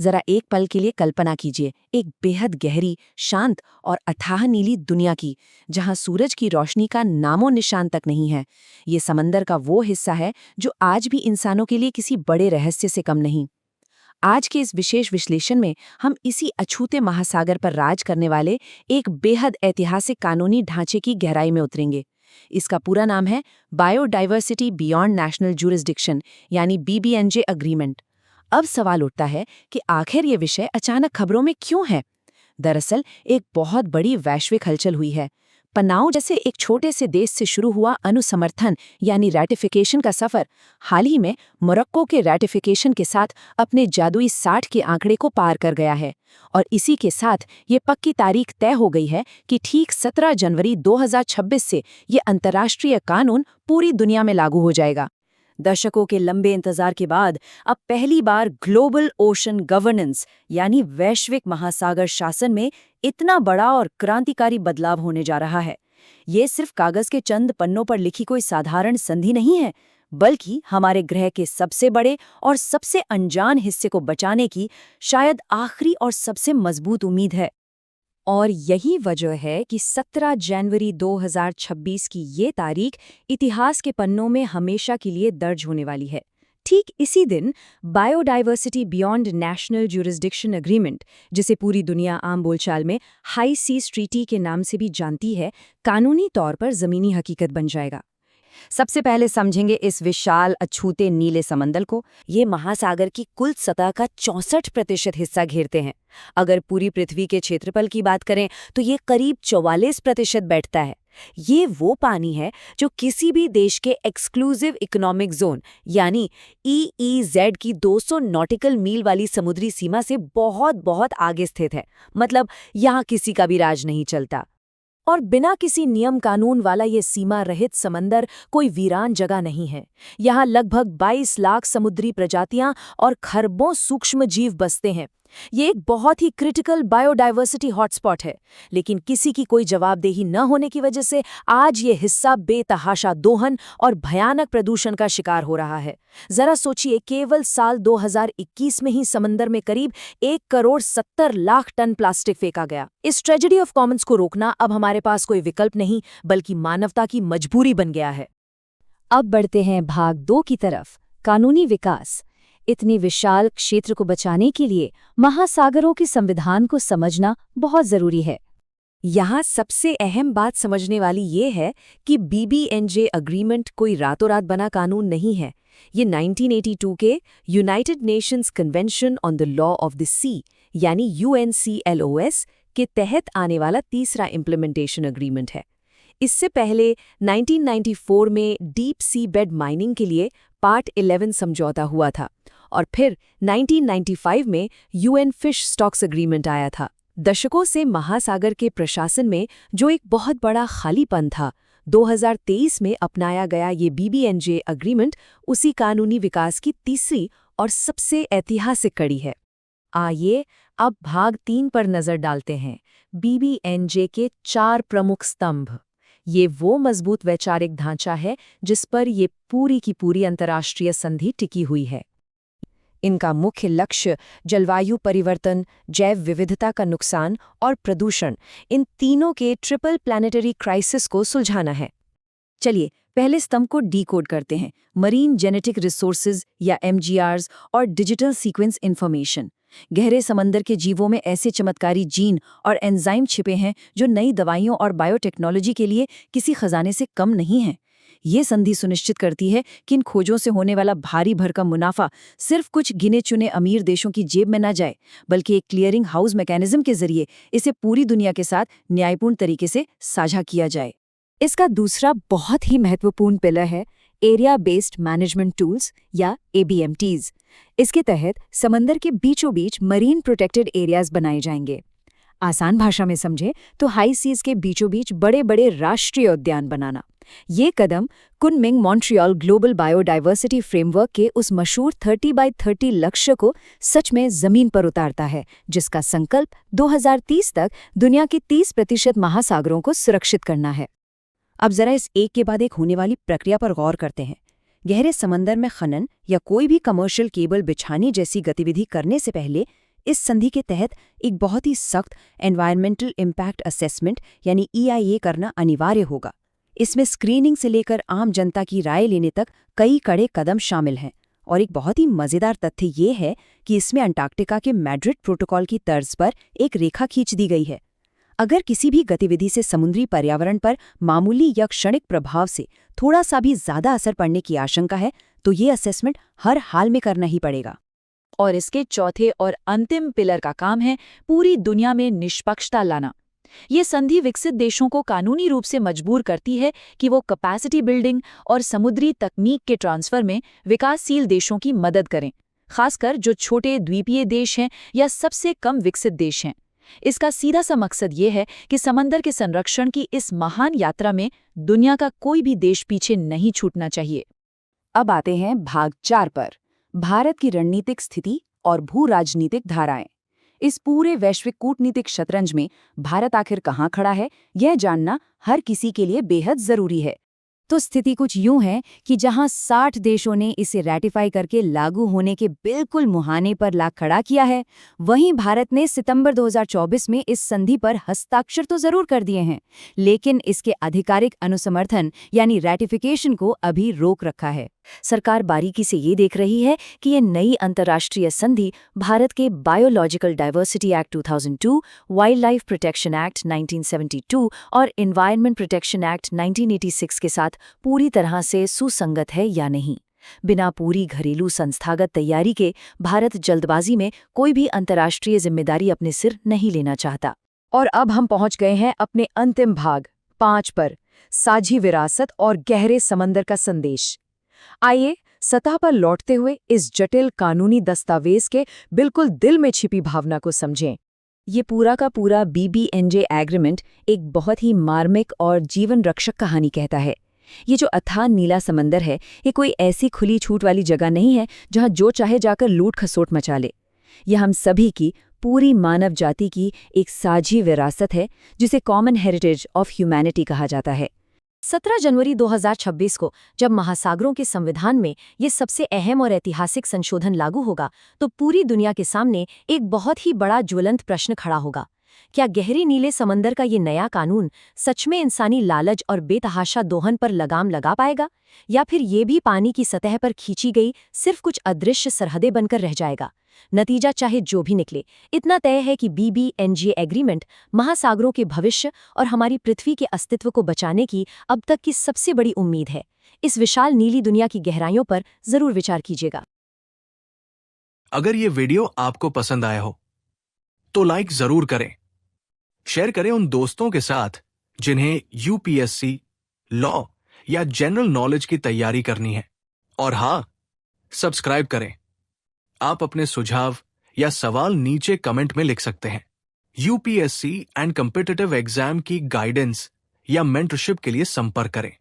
जरा एक पल के लिए कल्पना कीजिए, एक बेहद गहरी, शांत और अथाह नीली दुनिया की, जहां सूरज की रोशनी का नामो निशान तक नहीं है। ये समंदर का वो हिस्सा है जो आज भी इंसानों के लिए किसी बड़े रहस्य से कम नहीं। आज के इस विशेष विश्लेषण में हम इसी अछूते महासागर पर राज करने वाले एक बेहद ऐतिहासिक कानूनी ढांचे की गहराई में उतरेंगे। इसका पूरा नाम है बायोडाइवर्सिटी बियॉन्ड नेशनल जुरिस्डिक्शन, यानी BBNJ अग्रीमेंट। अब सवाल उठता है कि आखिर ये विषय अचानक खबरों में क्यों है। दरअसल एक बहुत बड़ी वैश्विक हलचल हुई है। पनाव जैसे एक छोटे से देश से शुरू हुआ अनुसमर्थन यानी रैटिफिकेशन का सफर हाल ही में मोरक्को के रैटिफिकेशन के साथ अपने जादुई 60 के आंकड़े को पार कर गया है। और इसी के साथ ये पक्की तारीख तय हो गई है कि ठीक 17 जनवरी 2026 से ये अंतर्राष्ट्रीय कानून पूरी दुनिया में लागू हो जाएगा। दशकों के लंबे इंतजार के बाद अब पहली बार ग्लोबल ओशन गवर्नेंस यानी वैश्विक महासागर शासन में इतना बड़ा और क्रांतिकारी बदलाव होने जा रहा है। ये सिर्फ कागज के चंद पन्नों पर लिखी कोई साधारण संधि नहीं है, बल्कि हमारे ग्रह के सबसे बड़े और सबसे अनजान हिस्से को बचाने की शायद आखिरी और सबसे मजबूत उम्मीद है। और यही वजह है कि 17 जनवरी 2026 की ये तारीख इतिहास के पन्नों में हमेशा के लिए दर्ज होने वाली है। ठीक इसी दिन biodiversity beyond national jurisdiction agreement, जिसे पूरी दुनिया आम बोलचाल में हाई सीज ट्रीटी के नाम से भी जानती है, कानूनी तौर पर ज़मीनी हकीकत बन जाएगा। सबसे पहले समझेंगे इस विशाल अछूते नीले समंदर को। ये महासागर की कुल सतह का 64% हिस्सा घेरते हैं। अगर पूरी पृथ्वी के क्षेत्रफल की बात करें तो ये करीब 44% बैठता है। ये वो पानी है जो किसी भी देश के एक्सक्लूसिव इकोनॉमिक जोन यानी EEZ की 200 नॉटिकल मील वाली समुद्री सीमा से बहुत बहुत आगे स्थित है। मतलब यहाँ किसी का भी राज नहीं चलता। और बिना किसी नियम कानून वाला ये सीमा रहित समंदर कोई वीरान जगह नहीं है। यहाँ लगभग 22 लाख समुद्री प्रजातियां और खरबों सूक्ष्म जीव बसते हैं। ये एक बहुत ही क्रिटिकल बायोडाइवर्सिटी हॉटस्पॉट है, लेकिन किसी की कोई जवाबदेही न होने की वजह से आज ये हिस्सा बेतहाशा दोहन और भयानक प्रदूषण का शिकार हो रहा है। जरा सोचिए, केवल साल 2021 में ही समंदर में करीब 1,70,00,000 टन प्लास्टिक फेंका गया। इस ट्रेजेडी ऑफ कॉमन्स को रोकना अब हमारे पास कोई विकल्प नहीं, बल्कि मानवता की मजबूरी बन गया है। अब बढ़ते हैं भाग 2 की तरफ, कानूनी विकास। इतनी विशाल क्षेत्र को बचाने के लिए महासागरों के संविधान को समझना बहुत जरूरी है। यहाँ सबसे अहम बात समझने वाली ये है कि BBNJ अग्रीमेंट कोई रातों रात बना कानून नहीं है। ये 1982 के United Nations Convention on the Law of the Sea यानी UNCLOS के तहत आने वाला तीसरा इम्प्लीमेंटेशन अग्रीमेंट है। इससे पहले 1994 में डीप सी बेड माइनिंग के लिए पार्ट 11 समझौता हुआ था और फिर 1995 में UN फिश स्टॉक्स एग्रीमेंट आया था। दशकों से महासागर के प्रशासन में जो एक बहुत बड़ा खालीपन था, 2023 में अपनाया गया ये BBNJ अग्रीमेंट उसी कानूनी विकास की तीसरी और सबसे ऐतिहासिक कड़ी है। आइए अब भाग 3 पर नजर डालते हैं, BBNJ के 4 प्रमुख स्तंभ। ये वो मजबूत वैचारिक ढांचा है जिस पर ये पूरी की पूरी अंतर्राष्ट्रीय संधि टिकी हुई है। इनका मुख्य लक्ष्य जलवायु परिवर्तन, जैव विविधता का नुकसान और प्रदूषण, इन तीनों के ट्रिपल प्लैनेटरी क्राइसिस को सुलझाना है। चलिए पहले स्तंभ को डीकोड करते हैं, मरीन जेनेटिक रिसोर्सेज या MGRs और डिजिटल सीक्वेंस इंफॉर्मेशन। गहरे समंदर के जीवों में ऐसे चमत्कारी जीन और एंजाइम छिपे हैं जो नई दवाइयों और बायोटेक्नोलॉजी के लिए किसी खजाने से कम नहीं हैं। ये संधि सुनिश्चित करती है कि इन खोजों से होने वाला भारी भरकम मुनाफा सिर्फ कुछ गिने चुने अमीर देशों की जेब में न जाए, बल्कि एक क्लियरिंग हाउस मैकेनिज्म के जरिए इसे पूरी दुनिया के साथ न्यायपूर्ण तरीके से साझा किया जाए। इसका दूसरा बहुत ही महत्वपूर्ण पिलर है एरिया बेस्ड मैनेजमेंट टूल्स या ABMTs। इसके तहत समंदर के बीचों बीच मरीन प्रोटेक्टेड एरियाज बनाए जाएंगे। आसान भाषा में समझे तो हाई सीज के बीचों बीच बड़े बड़े राष्ट्रीय उद्यान बनाना। ये कदम Kunming Montreal global biodiversity framework के उस मशहूर 30 by 30 लक्ष्य को सच में जमीन पर उतारता है, जिसका संकल्प 2030 तक दुनिया के 30% महासागरों को सुरक्षित करना है। अब जरा इस एक के बाद एक होने वाली प्रक्रिया पर गौर करते हैं। गहरे समंदर में खनन या कोई भी कमर्शियल केबल बिछाने जैसी गतिविधि करने से पहले इस संधि के तहत एक बहुत ही सख्त एनवायरमेंटल इम्पैक्ट असेसमेंट यानी EIA करना अनिवार्य होगा। इसमें स्क्रीनिंग से लेकर आम जनता की राय लेने तक कई कड़े कदम शामिल हैं। और एक बहुत ही मजेदार तथ्य ये है कि इसमें अंटार्कटिका के मैड्रिड प्रोटोकॉल की तर्ज पर एक रेखा खींच दी गई है। अगर किसी भी गतिविधि से समुद्री पर्यावरण पर मामूली या क्षणिक प्रभाव से थोड़ा सा भी ज्यादा असर पड़ने की आशंका है तो ये असेसमेंट हर हाल में करना ही पड़ेगा। और इसके चौथे और अंतिम पिलर का काम है पूरी दुनिया में निष्पक्षता लाना। ये संधि विकसित देशों को कानूनी रूप से मजबूर करती है कि वो कैपेसिटी बिल्डिंग और समुद्री तकनीक के ट्रांसफर में विकासशील देशों की मदद करें, खासकर जो छोटे द्वीपीय देश हैं या सबसे कम विकसित देश हैं। इसका सीधा सा मकसद ये है कि समंदर के संरक्षण की इस महान यात्रा में दुनिया का कोई भी देश पीछे नहीं छूटना चाहिए। अब आते हैं भाग 4 पर, भारत की रणनीतिक स्थिति और भू राजनीतिक धाराएं। इस पूरे वैश्विक कूटनीतिक शतरंज में भारत आखिर कहाँ खड़ा है, यह जानना हर किसी के लिए बेहद जरूरी है। तो स्थिति कुछ यूं है कि जहां 60 देशों ने इसे रैटिफाई करके लागू होने के बिल्कुल मुहाने पर ला खड़ा किया है, वहीं भारत ने सितंबर 2024 में इस संधि पर हस्ताक्षर तो जरूर कर दिए हैं, लेकिन इसके आधिकारिक अनुसमर्थन यानी रैटिफिकेशन को अभी रोक रखा है। सरकार बारीकी से ये देख रही है कि ये नई अंतर्राष्ट्रीय संधि भारत के biological diversity act 2002, wild life protection act 1972 और एनवायरनमेंट प्रोटेक्शन एक्ट 1986 के साथ पूरी तरह से सुसंगत है या नहीं। बिना पूरी घरेलू संस्थागत तैयारी के भारत जल्दबाजी में कोई भी अंतर्राष्ट्रीय जिम्मेदारी अपने सिर नहीं लेना चाहता। और अब हम पहुंच गए हैं अपने अंतिम भाग 5 पर, साझी विरासत और गहरे समंदर का संदेश। आइए सतह पर लौटते हुए इस जटिल कानूनी दस्तावेज के बिल्कुल दिल में छिपी भावना को समझें। ये पूरा का पूरा BBNJ एग्रीमेंट एक बहुत ही मार्मिक और जीवन रक्षक कहानी कहता है। ये जो अथाह नीला समंदर है, ये कोई ऐसी खुली छूट वाली जगह नहीं है जहां जो चाहे जाकर लूट खसोट मचा ले। यह हम सभी की, पूरी मानव जाति की एक साझी विरासत है जिसे कॉमन हेरिटेज ऑफ ह्यूमैनिटी कहा जाता है। 17 जनवरी 2026 को जब महासागरों के संविधान में ये सबसे अहम और ऐतिहासिक संशोधन लागू होगा तो पूरी दुनिया के सामने एक बहुत ही बड़ा ज्वलंत प्रश्न खड़ा होगा। क्या गहरी नीले समंदर का ये नया कानून सच में इंसानी लालच और बेतहाशा दोहन पर लगाम लगा पाएगा, या फिर ये भी पानी की सतह पर खींची गई सिर्फ कुछ अदृश्य सरहदें बनकर रह जाएगा? नतीजा चाहे जो भी निकले, इतना तय है कि BBNJ एग्रीमेंट महासागरों के भविष्य और हमारी पृथ्वी के अस्तित्व को बचाने की अब तक की सबसे बड़ी उम्मीद है। इस विशाल नीली दुनिया की गहराइयों पर जरूर विचार कीजिएगा। अगर ये वीडियो आपको पसंद आया हो तो लाइक जरूर करें, शेयर करें उन दोस्तों के साथ जिन्हें UPSC, लॉ या जनरल नॉलेज की तैयारी करनी है। और हाँ, सब्सक्राइब करें। आप अपने सुझाव या सवाल नीचे कमेंट में लिख सकते हैं। UPSC एंड कॉम्पिटिटिव एग्जाम की गाइडेंस या मेंटरशिप के लिए संपर्क करें।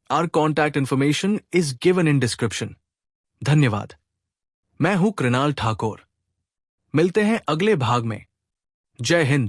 Our contact information is given in description. धन्यवाद। मैं हूं कृणाल ठाकुर। मिलते हैं अगले भाग में। जय हिंद।